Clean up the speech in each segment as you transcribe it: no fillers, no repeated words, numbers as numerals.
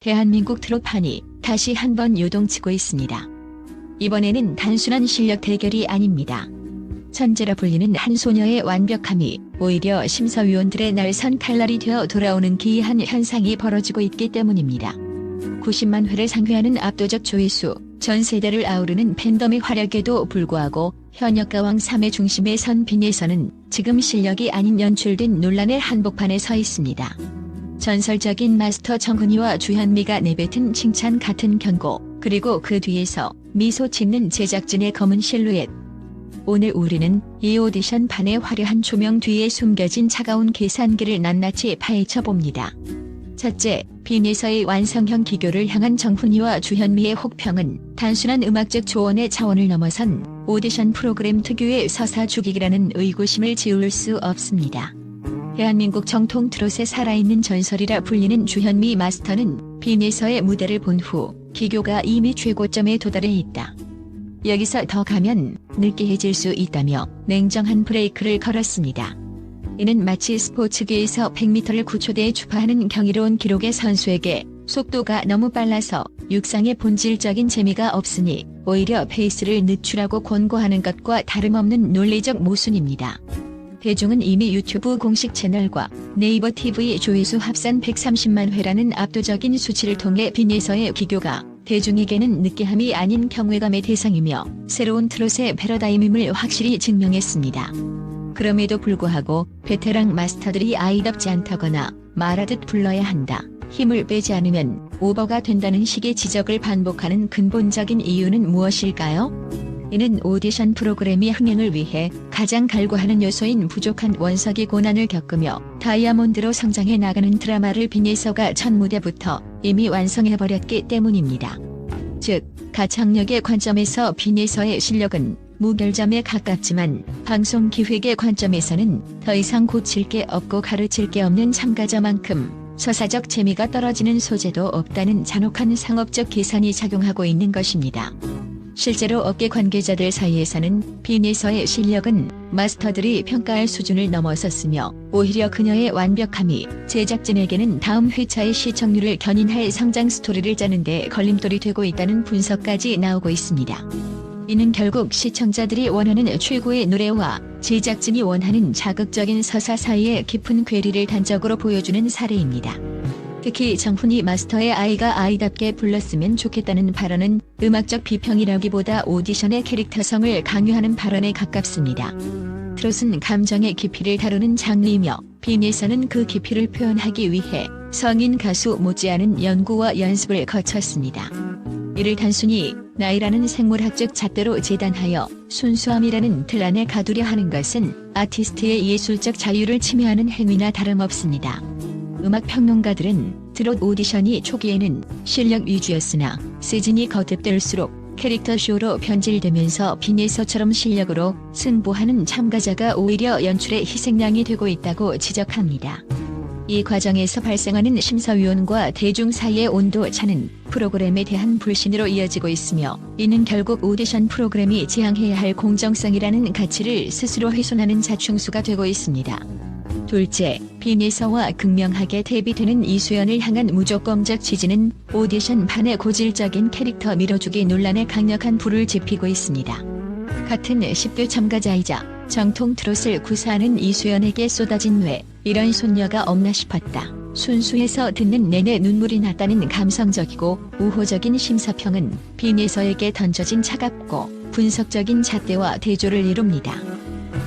대한민국 트롯판이 다시 한번 요동치고 있습니다. 이번에는 단순한 실력 대결이 아닙니다. 천재라 불리는 한 소녀의 완벽함이 오히려 심사위원들의 날선 칼날이 되어 돌아오는 기이한 현상이 벌어지고 있기 때문입니다. 90만 회를 상회하는 압도적 조회수, 전 세대를 아우르는 팬덤의 활약에도 불구하고 현역 가왕 3의 중심에 선 빈예서는 지금 실력이 아닌 연출된 논란의 한복판에 서 있습니다. 전설적인 마스터 정훈이와 주현미가 내뱉은 칭찬 같은 경고, 그리고 그 뒤에서 미소 짓는 제작진의 검은 실루엣. 오늘 우리는 이 오디션판의 화려한 조명 뒤에 숨겨진 차가운 계산기를 낱낱이 파헤쳐봅니다. 첫째, 빈예서의 완성형 기교를 향한 정훈이와 주현미의 혹평은 단순한 음악적 조언의 차원을 넘어선 오디션 프로그램 특유의 서사 죽이기라는 의구심을 지울 수 없습니다. 대한민국 정통 트롯의 살아있는 전설이라 불리는 주현미 마스터는 빈예서의 무대를 본 후 기교가 이미 최고점에 도달해 있다. 여기서 더 가면 느끼해질 수 있다며 냉정한 브레이크를 걸었습니다. 이는 마치 스포츠계에서 100m를 9초대에 주파하는 경이로운 기록의 선수에게 속도가 너무 빨라서 육상의 본질적인 재미가 없으니 오히려 페이스를 늦추라고 권고하는 것과 다름없는 논리적 모순입니다. 대중은 이미 유튜브 공식 채널과 네이버 TV 조회수 합산 130만 회라는 압도적인 수치를 통해 빈예서의 기교가 대중에게는 느끼함이 아닌 경외감의 대상이며 새로운 트롯의 패러다임임을 확실히 증명했습니다. 그럼에도 불구하고 베테랑 마스터들이 아이답지 않다거나 말하듯 불러야 한다, 힘을 빼지 않으면 오버가 된다는 식의 지적을 반복하는 근본적인 이유는 무엇일까요? 이는 오디션 프로그램이 흥행을 위해 가장 갈구하는 요소인 부족한 원석이 고난을 겪으며 다이아몬드로 성장해 나가는 드라마를 빈예서가 첫 무대부터 이미 완성해버렸기 때문입니다. 즉, 가창력의 관점에서 빈예서의 실력은 무결점에 가깝지만 방송 기획의 관점에서는 더 이상 고칠 게 없고 가르칠 게 없는 참가자만큼 서사적 재미가 떨어지는 소재도 없다는 잔혹한 상업적 계산이 작용하고 있는 것입니다. 실제로 업계 관계자들 사이에서는 빈예서의 실력은 마스터들이 평가할 수준을 넘어섰으며 오히려 그녀의 완벽함이 제작진에게는 다음 회차의 시청률을 견인할 성장 스토리를 짜는 데 걸림돌이 되고 있다는 분석까지 나오고 있습니다. 이는 결국 시청자들이 원하는 최고의 노래와 제작진이 원하는 자극적인 서사 사이의 깊은 괴리를 단적으로 보여주는 사례입니다. 특히 정훈이 마스터의 아이가 아이답게 불렀으면 좋겠다는 발언은 음악적 비평이라기보다 오디션의 캐릭터성을 강요하는 발언에 가깝습니다. 트롯은 감정의 깊이를 다루는 장르이며 빈예서는 그 깊이를 표현하기 위해 성인 가수 못지않은 연구와 연습을 거쳤습니다. 이를 단순히 나이라는 생물학적 잣대로 재단하여 순수함이라는 틀 안에 가두려 하는 것은 아티스트의 예술적 자유를 침해하는 행위나 다름없습니다. 음악평론가들은 트롯 오디션이 초기에는 실력 위주였으나 시즌이 거듭될수록 캐릭터 쇼로 변질되면서 빈예서처럼 실력으로 승부하는 참가자가 오히려 연출의 희생양이 되고 있다고 지적합니다. 이 과정에서 발생하는 심사위원과 대중 사이의 온도차는 프로그램에 대한 불신으로 이어지고 있으며 이는 결국 오디션 프로그램이 지향해야 할 공정성이라는 가치를 스스로 훼손하는 자충수가 되고 있습니다. 둘째, 빈예서와 극명하게 대비되는 이수연을 향한 무조건적 지지는 오디션판의 고질적인 캐릭터 밀어주기 논란에 강력한 불을 지피고 있습니다. 같은 10대 참가자이자 정통 트롯을 구사하는 이수연에게 쏟아진 왜 이런 손녀가 없나 싶었다. 순수해서 듣는 내내 눈물이 났다는 감성적이고 우호적인 심사평은 빈예서에게 던져진 차갑고 분석적인 잣대와 대조를 이룹니다.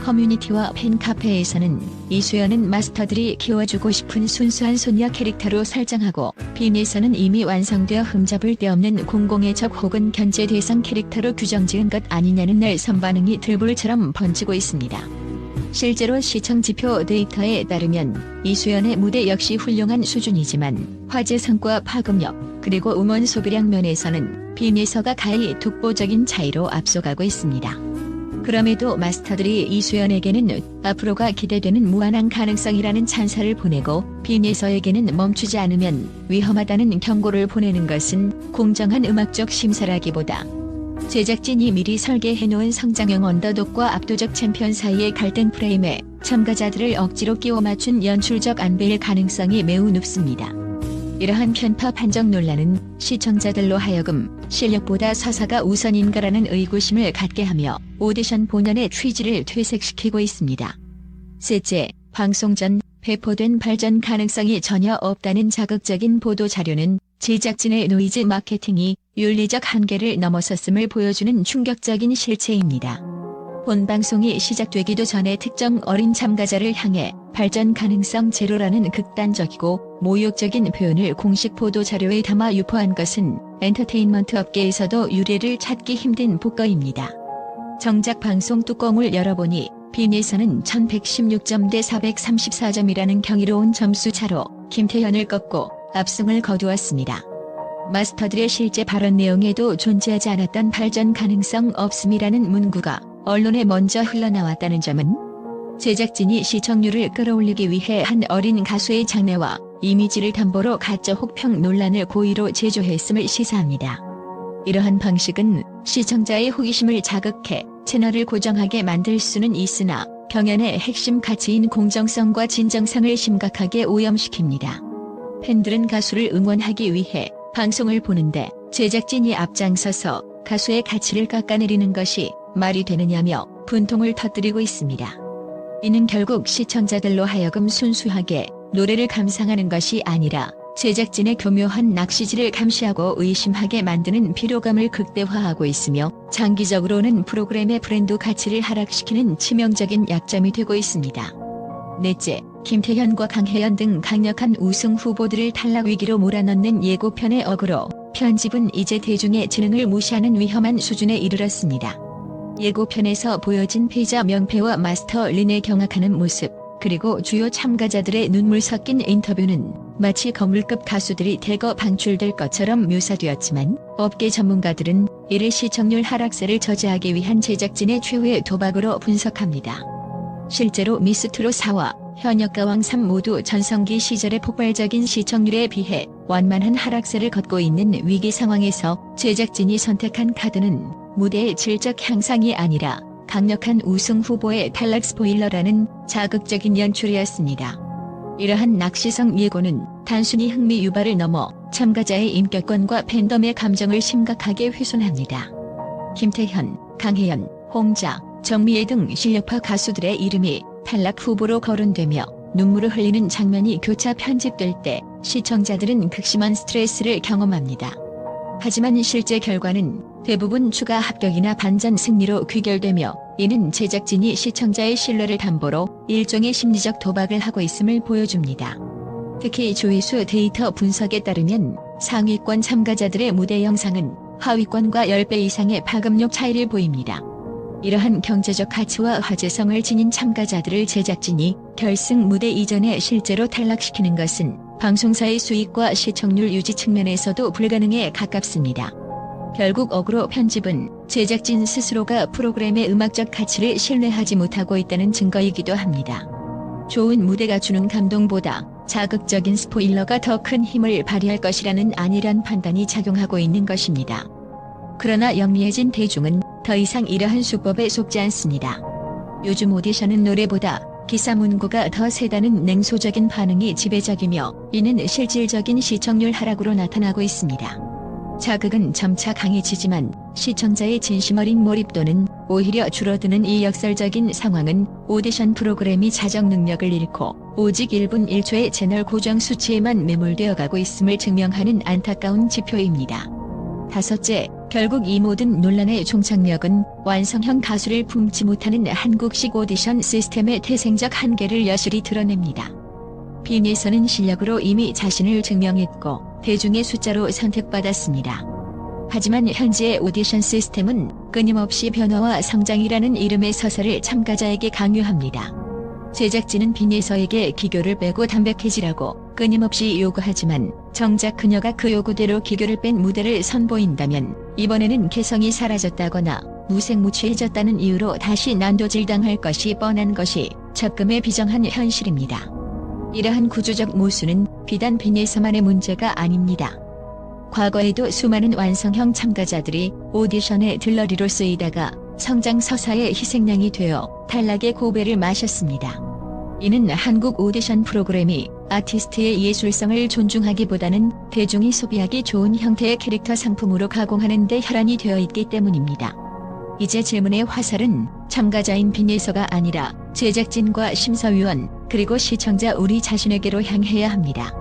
커뮤니티와 팬카페에서는 이수연은 마스터들이 키워주고 싶은 순수한 소녀 캐릭터로 설정하고 빈예서는 이미 완성되어 흠잡을 데 없는 공공의 적 혹은 견제 대상 캐릭터로 규정지은 것 아니냐는 날 선반응이 들불처럼 번지고 있습니다. 실제로 시청 지표 데이터에 따르면 이수연의 무대 역시 훌륭한 수준이지만 화제 성과 파급력 그리고 음원 소비량 면에서는 빈예서가 가히 독보적인 차이로 앞서가고 있습니다. 그럼에도 마스터들이 이수연에게는 앞으로가 기대되는 무한한 가능성이라는 찬사를 보내고 빈예서에게는 멈추지 않으면 위험하다는 경고를 보내는 것은 공정한 음악적 심사라기보다 제작진이 미리 설계해놓은 성장형 언더독과 압도적 챔피언 사이의 갈등 프레임에 참가자들을 억지로 끼워 맞춘 연출적 안배일 가능성이 매우 높습니다. 이러한 편파 판정 논란은 시청자들로 하여금 실력보다 서사가 우선인가라는 의구심을 갖게 하며 오디션 본연의 취지를 퇴색시키고 있습니다. 셋째, 방송 전 배포된 발전 가능성이 전혀 없다는 자극적인 보도 자료는 제작진의 노이즈 마케팅이 윤리적 한계를 넘어섰음을 보여주는 충격적인 실체입니다. 본 방송이 시작되기도 전에 특정 어린 참가자를 향해 발전 가능성 제로라는 극단적이고 모욕적인 표현을 공식 보도 자료에 담아 유포한 것은 엔터테인먼트 업계에서도 유례를 찾기 힘든 폭거입니다. 정작 방송 뚜껑을 열어보니 빈에서는 1116점 대 434점이라는 경이로운 점수 차로 김태현을 꺾고 압승을 거두었습니다. 마스터들의 실제 발언 내용에도 존재하지 않았던 발전 가능성 없음이라는 문구가 언론에 먼저 흘러나왔다는 점은 제작진이 시청률을 끌어올리기 위해 한 어린 가수의 장래와 이미지를 담보로 가짜 혹평 논란을 고의로 제조했음을 시사합니다. 이러한 방식은 시청자의 호기심을 자극해 채널을 고정하게 만들 수는 있으나 경연의 핵심 가치인 공정성과 진정성을 심각하게 오염시킵니다. 팬들은 가수를 응원하기 위해 방송을 보는데 제작진이 앞장서서 가수의 가치를 깎아내리는 것이 말이 되느냐며 분통을 터뜨리고 있습니다. 이는 결국 시청자들로 하여금 순수하게 노래를 감상하는 것이 아니라 제작진의 교묘한 낚시질을 감시하고 의심하게 만드는 피로감을 극대화하고 있으며 장기적으로는 프로그램의 브랜드 가치를 하락시키는 치명적인 약점이 되고 있습니다. 넷째, 김태현과 강혜연 등 강력한 우승 후보들을 탈락 위기로 몰아넣는 예고편의 어그로 편집은 이제 대중의 지능을 무시하는 위험한 수준에 이르렀습니다. 예고편에서 보여진 패자 명패와 마스터 린의 경악하는 모습, 그리고 주요 참가자들의 눈물 섞인 인터뷰는 마치 거물급 가수들이 대거 방출될 것처럼 묘사되었지만 업계 전문가들은 이를 시청률 하락세를 저지하기 위한 제작진의 최후의 도박으로 분석합니다. 실제로 미스트롯 4와 현역가왕 3 모두 전성기 시절의 폭발적인 시청률에 비해 완만한 하락세를 걷고 있는 위기 상황에서 제작진이 선택한 카드는 무대의 질적 향상이 아니라 강력한 우승 후보의 탈락 스포일러라는 자극적인 연출이었습니다. 이러한 낚시성 예고는 단순히 흥미 유발을 넘어 참가자의 인격권과 팬덤의 감정을 심각하게 훼손합니다. 김태현, 강혜연, 홍자, 정미애 등 실력파 가수들의 이름이 탈락 후보로 거론되며 눈물을 흘리는 장면이 교차 편집될 때 시청자들은 극심한 스트레스를 경험합니다. 하지만 실제 결과는 대부분 추가 합격이나 반전 승리로 귀결되며 이는 제작진이 시청자의 신뢰를 담보로 일종의 심리적 도박을 하고 있음을 보여줍니다. 특히 조회수 데이터 분석에 따르면 상위권 참가자들의 무대 영상은 하위권과 10배 이상의 파급력 차이를 보입니다. 이러한 경제적 가치와 화제성을 지닌 참가자들을 제작진이 결승 무대 이전에 실제로 탈락시키는 것은 방송사의 수익과 시청률 유지 측면에서도 불가능에 가깝습니다. 결국 어그로 편집은 제작진 스스로가 프로그램의 음악적 가치를 신뢰하지 못하고 있다는 증거이기도 합니다. 좋은 무대가 주는 감동보다 자극적인 스포일러가 더 큰 힘을 발휘할 것이라는 안일한 판단이 작용하고 있는 것입니다. 그러나 영리해진 대중은 더 이상 이러한 수법에 속지 않습니다. 요즘 오디션은 노래보다 기사 문구가 더 세다는 냉소적인 반응이 지배적이며 이는 실질적인 시청률 하락으로 나타나고 있습니다. 자극은 점차 강해지지만 시청자의 진심 어린 몰입도는 오히려 줄어드는 이 역설적인 상황은 오디션 프로그램이 자정 능력을 잃고 오직 1분 1초의 채널 고정 수치에만 매몰되어 가고 있음을 증명하는 안타까운 지표입니다. 다섯째, 결국 이 모든 논란의 종착역은 완성형 가수를 품지 못하는 한국식 오디션 시스템의 태생적 한계를 여실히 드러냅니다. 빈에서는 실력으로 이미 자신을 증명했고 대중의 숫자로 선택받았습니다. 하지만 현재의 오디션 시스템은 끊임없이 변화와 성장이라는 이름의 서사를 참가자에게 강요합니다. 제작진은 빈에서에게 기교를 빼고 담백해지라고 끊임없이 요구하지만 정작 그녀가 그 요구대로 기교를 뺀 무대를 선보인다면 이번에는 개성이 사라졌다거나 무색무취해졌다는 이유로 다시 난도질당할 것이 뻔한 것이 적금에 비정한 현실입니다. 이러한 구조적 모순은 비단 빈에서만의 문제가 아닙니다. 과거에도 수많은 완성형 참가자들이 오디션의 들러리로 쓰이다가 성장 서사의 희생양이 되어 탈락의 고배를 마셨습니다. 이는 한국 오디션 프로그램이 아티스트의 예술성을 존중하기보다는 대중이 소비하기 좋은 형태의 캐릭터 상품으로 가공하는 데 혈안이 되어 있기 때문입니다. 이제 질문의 화살은 참가자인 빈예서가 아니라 제작진과 심사위원, 그리고 시청자 우리 자신에게로 향해야 합니다.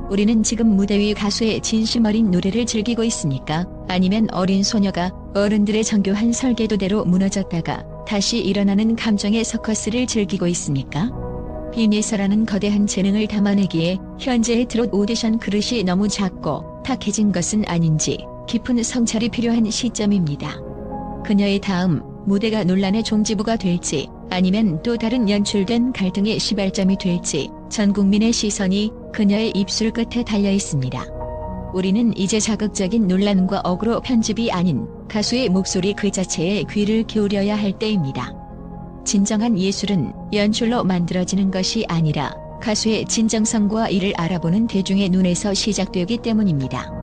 우리는 지금 무대 위 가수의 진심 어린 노래를 즐기고 있습니까? 아니면 어린 소녀가 어른들의 정교한 설계도대로 무너졌다가 다시 일어나는 감정의 서커스를 즐기고 있습니까? 빈예서라는 거대한 재능을 담아내기에 현재의 트롯 오디션 그릇이 너무 작고 탁해진 것은 아닌지 깊은 성찰이 필요한 시점입니다. 그녀의 다음 무대가 논란의 종지부가 될지 아니면 또 다른 연출된 갈등의 시발점이 될지 전 국민의 시선이 그녀의 입술 끝에 달려 있습니다. 우리는 이제 자극적인 논란과 어그로 편집이 아닌 가수의 목소리 그 자체에 귀를 기울여야 할 때입니다. 진정한 예술은 연출로 만들어지는 것이 아니라 가수의 진정성과 이를 알아보는 대중의 눈에서 시작되기 때문입니다.